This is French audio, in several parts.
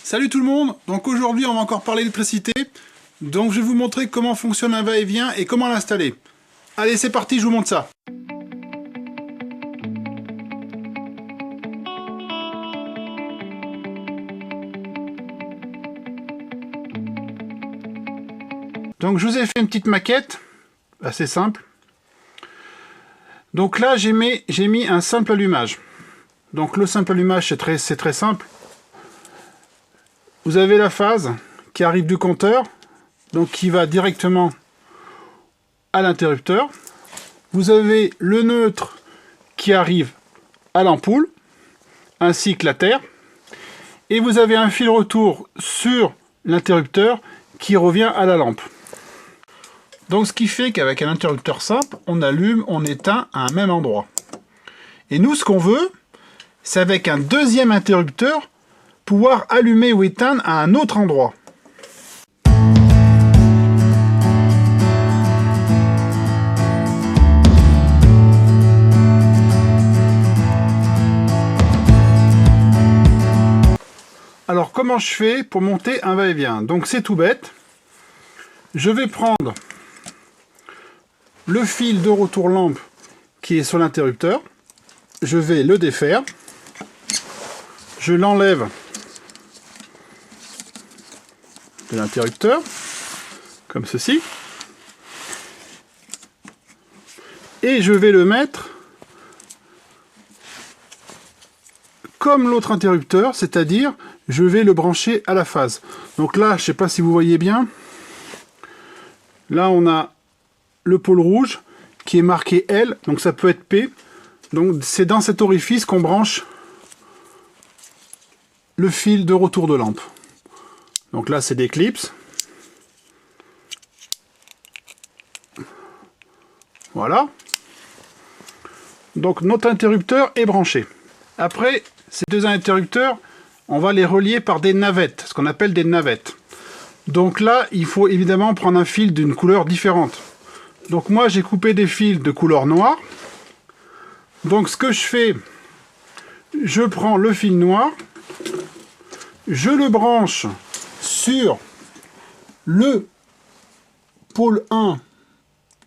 Salut tout le monde. Donc aujourd'hui on va encore parler d'électricité. Donc je vais vous montrer comment fonctionne un va-et-vient et comment l'installer. Allez, c'est parti, je vous montre ça. Donc je vous ai fait une petite maquette assez simple. Donc là j'ai mis un simple allumage. Donc le simple allumage c'est très simple. Vous avez la phase qui arrive du compteur, donc qui va directement à l'interrupteur. Vous avez le neutre qui arrive à l'ampoule, ainsi que la terre. Et vous avez un fil retour sur l'interrupteur qui revient à la lampe. Donc ce qui fait qu'avec un interrupteur simple, on allume, on éteint à un même endroit. Et nous, ce qu'on veut, c'est avec un deuxième interrupteur, pouvoir allumer ou éteindre à un autre endroit. Alors comment je fais pour monter un va-et-vient? Donc c'est tout bête. Je vais prendre le fil de retour lampe qui est sur l'interrupteur. Je vais le défaire. Je l'enlève de l'interrupteur, comme ceci. Et je vais le mettre comme l'autre interrupteur, c'est-à-dire je vais le brancher à la phase. Donc là, je ne sais pas si vous voyez bien, là on a le pôle rouge qui est marqué L, donc ça peut être P. Donc c'est dans cet orifice qu'on branche le fil de retour de lampe. Donc là c'est des clips. Voilà. Donc notre interrupteur est branché. Après, ces deux interrupteurs, on va les relier par des navettes, ce qu'on appelle des navettes. Donc là, il faut évidemment prendre un fil d'une couleur différente. Donc moi, j'ai coupé des fils de couleur noire. Donc ce que je fais, je prends le fil noir, je le branche sur le pôle 1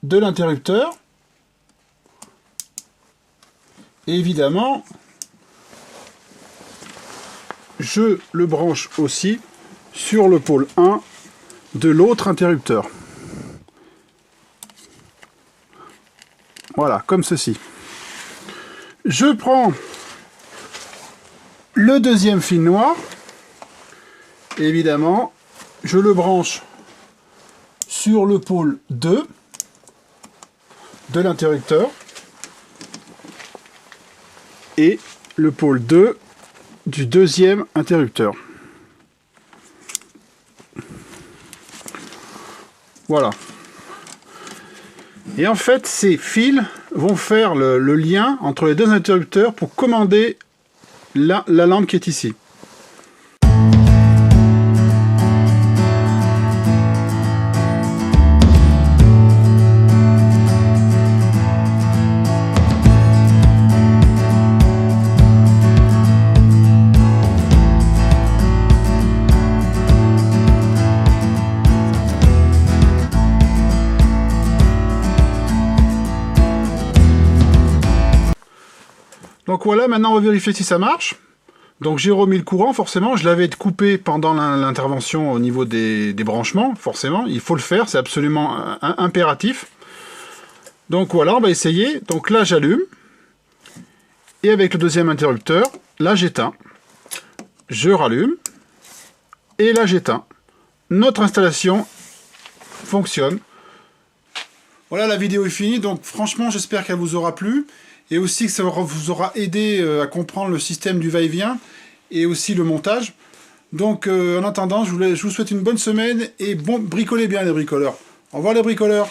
de l'interrupteur. Et évidemment, je le branche aussi sur le pôle 1 de l'autre interrupteur. Voilà, comme ceci. Je prends le deuxième fil noir. Et évidemment, je le branche sur le pôle 2 de l'interrupteur et le pôle 2 du deuxième interrupteur. Voilà. Et en fait, ces fils vont faire le lien entre les deux interrupteurs pour commander la lampe qui est ici. Donc voilà, maintenant on va vérifier si ça marche. Donc j'ai remis le courant, forcément, je l'avais coupé pendant l'intervention au niveau des branchements, forcément, il faut le faire, c'est absolument impératif. Donc voilà, on va essayer. Donc là j'allume, et avec le deuxième interrupteur, là j'éteins, je rallume, et là j'éteins. Notre installation fonctionne. Voilà, la vidéo est finie, donc franchement j'espère qu'elle vous aura plu. Et aussi que ça vous aura aidé à comprendre le système du va-et-vient et aussi le montage. Donc en attendant, je vous souhaite une bonne semaine et bon, bricolez bien les bricoleurs. Au revoir les bricoleurs.